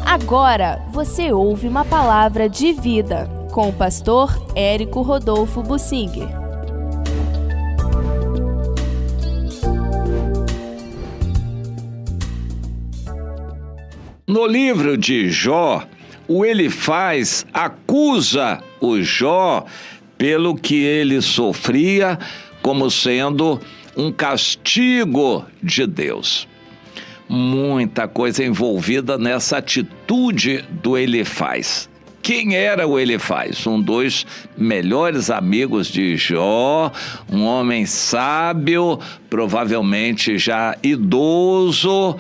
Agora você ouve uma palavra de vida com o pastor Érico Rodolfo Bussinger. No livro de Jó, o Elifaz acusa o Jó pelo que ele sofria como sendo um castigo de Deus. Muita coisa envolvida nessa atitude do Elifaz. Quem era o Elifaz? Um dos melhores amigos de Jó, um homem sábio, provavelmente já idoso,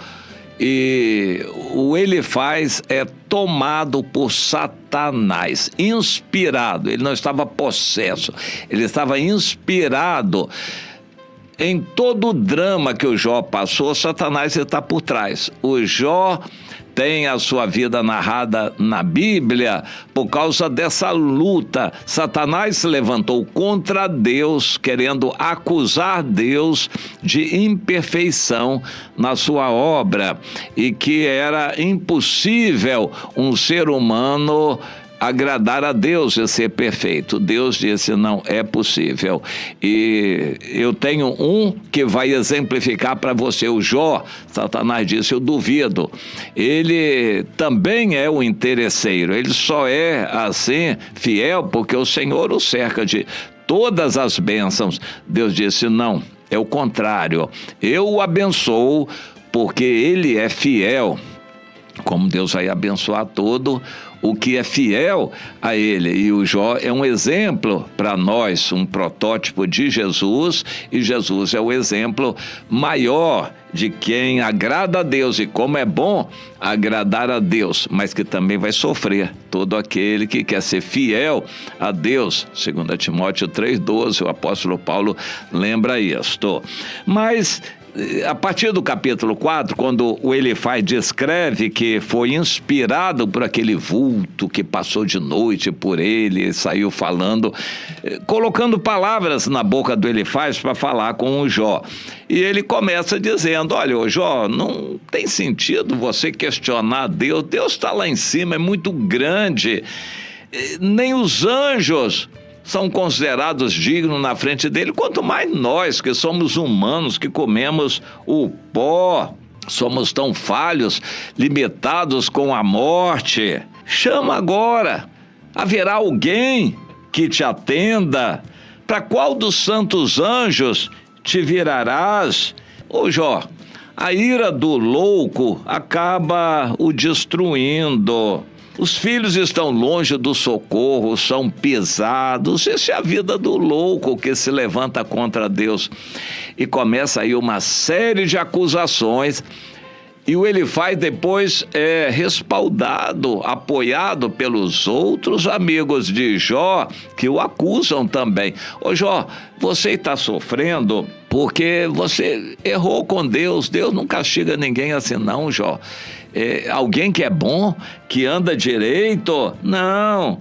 e o Elifaz é tomado por Satanás, inspirado. Ele não estava possesso, ele estava inspirado. Em todo o drama que o Jó passou, Satanás está por trás. O Jó tem a sua vida narrada na Bíblia por causa dessa luta. Satanás se levantou contra Deus, querendo acusar Deus de imperfeição na sua obra e que era impossível um ser humano agradar a Deus e ser perfeito. Deus disse, não é possível. E eu tenho um que vai exemplificar para você, o Jó. Satanás disse, eu duvido. Ele também é um interesseiro, ele só é assim fiel porque o Senhor o cerca de todas as bênçãos. Deus disse, não, é o contrário. Eu o abençoo porque ele é fiel. Como Deus vai abençoar todo o que é fiel a ele. E o Jó é um exemplo para nós, um protótipo de Jesus, e Jesus é o exemplo maior de quem agrada a Deus, e como é bom agradar a Deus, mas que também vai sofrer todo aquele que quer ser fiel a Deus. 2 Timóteo 3,12, o apóstolo Paulo lembra isto. Mas a partir do capítulo 4, quando o Elifaz descreve que foi inspirado por aquele vulto que passou de noite por ele, saiu falando, colocando palavras na boca do Elifaz para falar com o Jó. E ele começa dizendo, olha, ô Jó, não tem sentido você questionar Deus, Deus está lá em cima, é muito grande, nem os anjos são considerados dignos na frente dele, quanto mais nós que somos humanos, que comemos o pó, somos tão falhos, limitados com a morte. Chama agora, haverá alguém que te atenda? Para qual dos santos anjos te virarás? Ô Jó, a ira do louco acaba o destruindo. Os filhos estão longe do socorro, são pisados. Essa é a vida do louco que se levanta contra Deus. E começa aí uma série de acusações. E o Elifaz depois é respaldado, apoiado pelos outros amigos de Jó, que o acusam também. Ô Jó, você está sofrendo porque você errou com Deus. Deus não castiga ninguém assim não, Jó. Alguém que é bom, que anda direito? Não.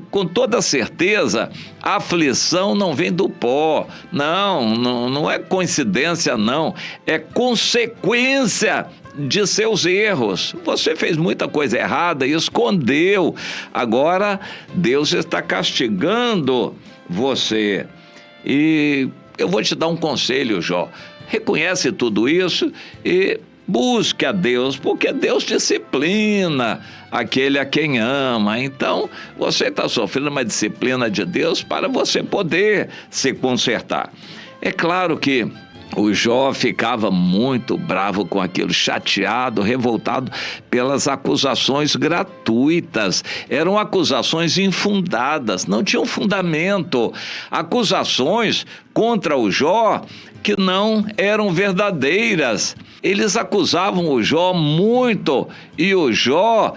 Com toda certeza, a aflição não vem do pó. Não é coincidência, não. É consequência de seus erros. Você fez muita coisa errada e escondeu. Agora, Deus está castigando você. E eu vou te dar um conselho, Jó. Reconhece tudo isso e busque a Deus, porque Deus disciplina aquele a quem ama. Então, você está sofrendo uma disciplina de Deus para você poder se consertar. É claro que o Jó ficava muito bravo com aquilo, chateado, revoltado pelas acusações gratuitas. Eram acusações infundadas, não tinham fundamento. Acusações contra o Jó que não eram verdadeiras. Eles acusavam o Jó muito e o Jó,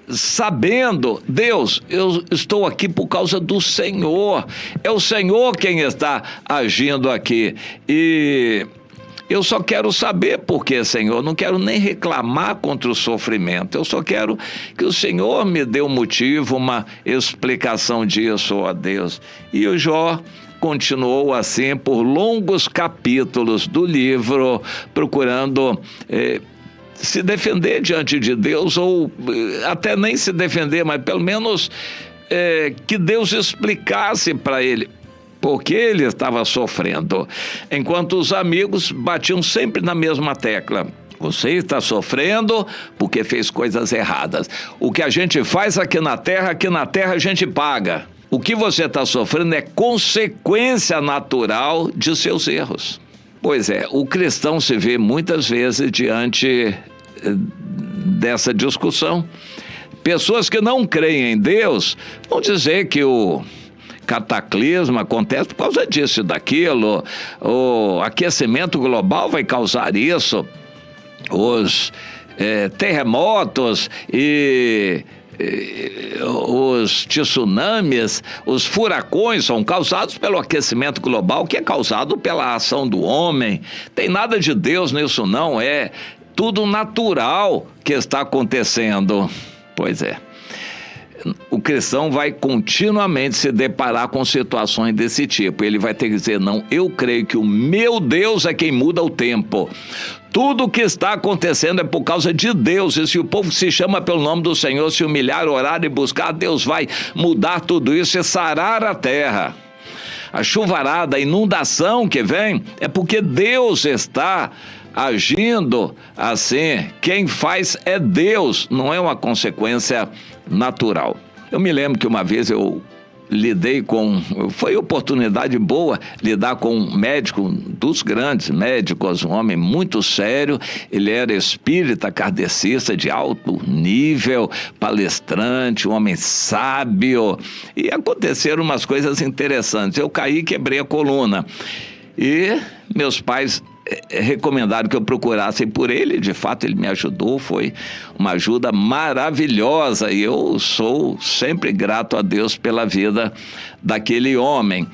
sabendo, Deus, eu estou aqui por causa do Senhor, é o Senhor quem está agindo aqui, e eu só quero saber por que, Senhor, não quero nem reclamar contra o sofrimento, eu só quero que o Senhor me dê um motivo, uma explicação disso, ó Deus. E o Jó continuou assim por longos capítulos do livro, procurando se defender diante de Deus, ou até nem se defender, mas pelo menos que Deus explicasse para ele por que ele estava sofrendo. Enquanto os amigos batiam sempre na mesma tecla: você está sofrendo porque fez coisas erradas. O que a gente faz aqui na terra a gente paga. O que você está sofrendo é consequência natural de seus erros. Pois é, o cristão se vê muitas vezes diante dessa discussão. Pessoas que não creem em Deus vão dizer que o cataclisma acontece por causa disso e daquilo, o aquecimento global vai causar isso, os terremotos e os tsunamis, os furacões são causados pelo aquecimento global, que é causado pela ação do homem. Tem nada de Deus nisso não, é tudo natural que está acontecendo. Pois é, o cristão vai continuamente se deparar com situações desse tipo. Ele vai ter que dizer: não, eu creio que o meu Deus é quem muda o tempo. Tudo o que está acontecendo é por causa de Deus, e se o povo se chama pelo nome do Senhor, se humilhar, orar e buscar, Deus vai mudar tudo isso e sarar a terra. A chuvarada, a inundação que vem, é porque Deus está agindo assim. Quem faz é Deus, não é uma consequência natural. Eu me lembro que uma vez eu lidei foi oportunidade boa lidar com um médico, dos grandes médicos, um homem muito sério. Ele era espírita, kardecista de alto nível, palestrante, um homem sábio, e aconteceram umas coisas interessantes. Eu caí e quebrei a coluna, e meus pais recomendaram que eu procurasse por ele. De fato, ele me ajudou, foi uma ajuda maravilhosa, e eu sou sempre grato a Deus pela vida daquele homem.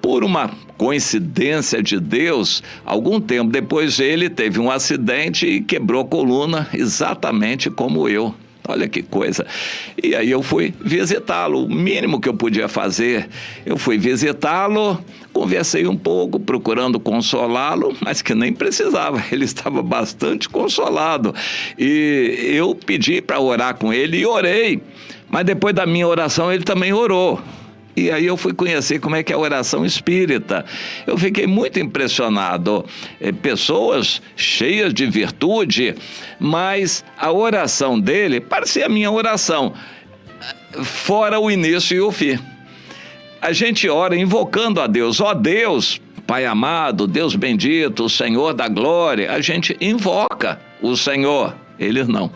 Por uma coincidência de Deus, algum tempo depois ele teve um acidente e quebrou a coluna, exatamente como eu. Olha que coisa. E aí eu fui visitá-lo. O mínimo que eu podia fazer, eu fui visitá-lo, conversei um pouco, procurando consolá-lo, mas que nem precisava. Ele estava bastante consolado. E eu pedi para orar com ele e orei. Mas depois da minha oração, ele também orou. E aí eu fui conhecer como é que é a oração espírita. Eu fiquei muito impressionado. Pessoas cheias de virtude, mas a oração dele parecia a minha oração, fora o início e o fim. A gente ora invocando a Deus: ó Deus, Pai amado, Deus bendito, Senhor da glória. A gente invoca o Senhor, eles não.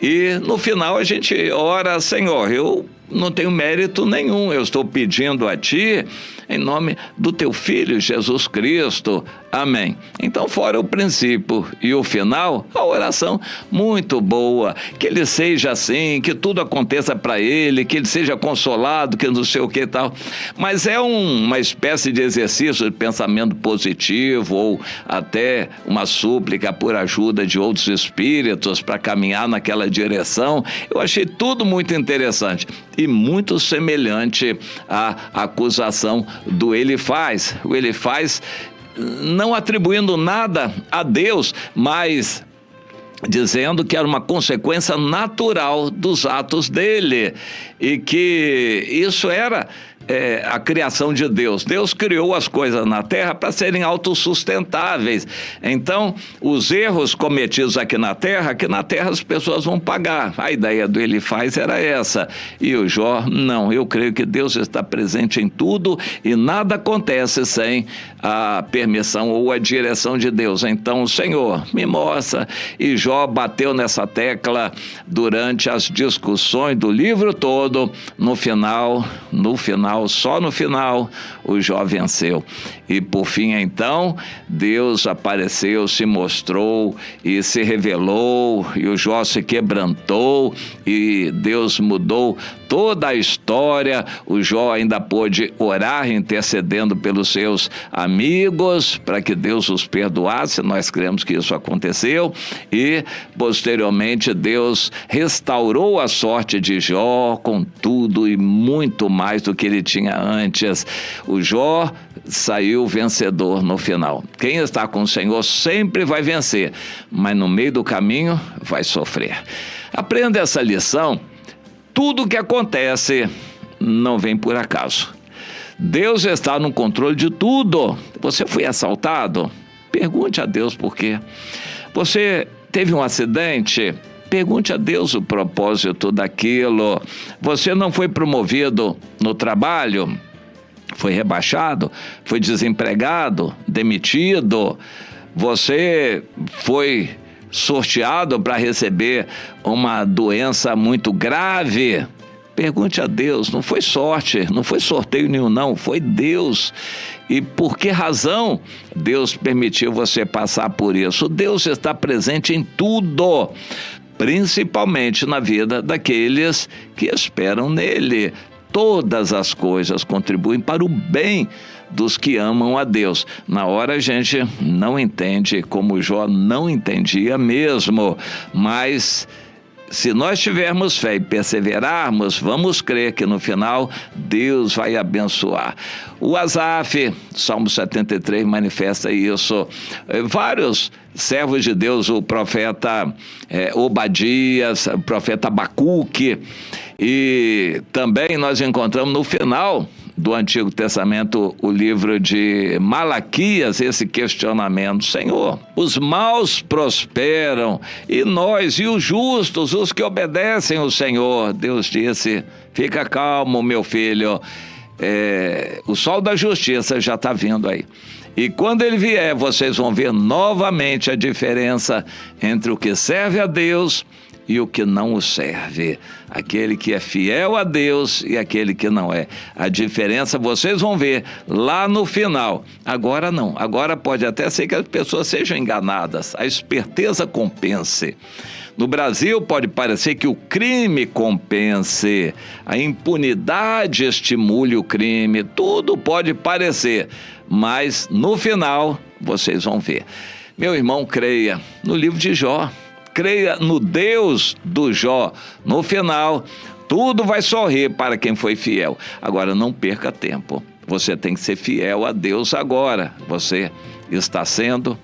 E no final a gente ora: Senhor, eu não tenho mérito nenhum, eu estou pedindo a Ti em nome do Teu Filho Jesus Cristo, amém. Então, fora o princípio e o final, a oração muito boa, que ele seja assim, que tudo aconteça para ele, que ele seja consolado, que não sei o que e tal, mas é uma espécie de exercício de pensamento positivo, ou até uma súplica por ajuda de outros espíritos para caminhar naquela direção. Eu achei tudo muito interessante e muito semelhante à acusação do Elifaz. O Elifaz, não atribuindo nada a Deus, mas dizendo que era uma consequência natural dos atos dele, e que isso era a criação de Deus. Deus criou as coisas na terra para serem autossustentáveis. Então, os erros cometidos aqui na terra as pessoas vão pagar. A ideia do Elifaz era essa. E o Jó, não, eu creio que Deus está presente em tudo e nada acontece sem a permissão ou a direção de Deus. Então, Senhor, me mostra. E Jó bateu nessa tecla durante as discussões do livro todo. No final, só no final, o Jó venceu. E por fim, então, Deus apareceu, se mostrou e se revelou, e o Jó se quebrantou, e Deus mudou toda a história. O Jó ainda pôde orar, intercedendo pelos seus amigos, para que Deus os perdoasse. Nós cremos que isso aconteceu, e posteriormente Deus restaurou a sorte de Jó com tudo e muito mais do que ele tinha antes. O Jó saiu vencedor no final. Quem está com o Senhor sempre vai vencer, mas no meio do caminho vai sofrer. Aprenda essa lição. Tudo que acontece não vem por acaso. Deus está no controle de tudo. Você foi assaltado? Pergunte a Deus por quê. Você teve um acidente? Pergunte a Deus o propósito daquilo. Você não foi promovido no trabalho? Foi rebaixado? Foi desempregado? Demitido? Você foi sorteado para receber uma doença muito grave? Pergunte a Deus. Não foi sorte, não foi sorteio nenhum, não. Foi Deus. E por que razão Deus permitiu você passar por isso? Deus está presente em tudo, principalmente na vida daqueles que esperam nele. Todas as coisas contribuem para o bem dos que amam a Deus. Na hora a gente não entende, como Jó não entendia mesmo, mas se nós tivermos fé e perseverarmos, vamos crer que no final Deus vai abençoar. O Asaf, Salmo 73, manifesta isso. Vários servos de Deus, o profeta Obadias, o profeta Abacuque, e também nós encontramos no final do Antigo Testamento o livro de Malaquias, esse questionamento: Senhor, os maus prosperam e nós, e os justos, os que obedecem ao Senhor. Deus disse: fica calmo, meu filho, o sol da justiça já está vindo aí. E quando ele vier, vocês vão ver novamente a diferença entre o que serve a Deus e o que não o serve. Aquele que é fiel a Deus e aquele que não é. A diferença vocês vão ver lá no final. Agora não. Agora pode até ser que as pessoas sejam enganadas. A esperteza compense. No Brasil pode parecer que o crime compense, a impunidade estimule o crime, tudo pode parecer, mas no final vocês vão ver. Meu irmão, creia no livro de Jó. Creia no Deus do Jó. No final, tudo vai sorrir para quem foi fiel. Agora, não perca tempo. Você tem que ser fiel a Deus agora. Você está sendo?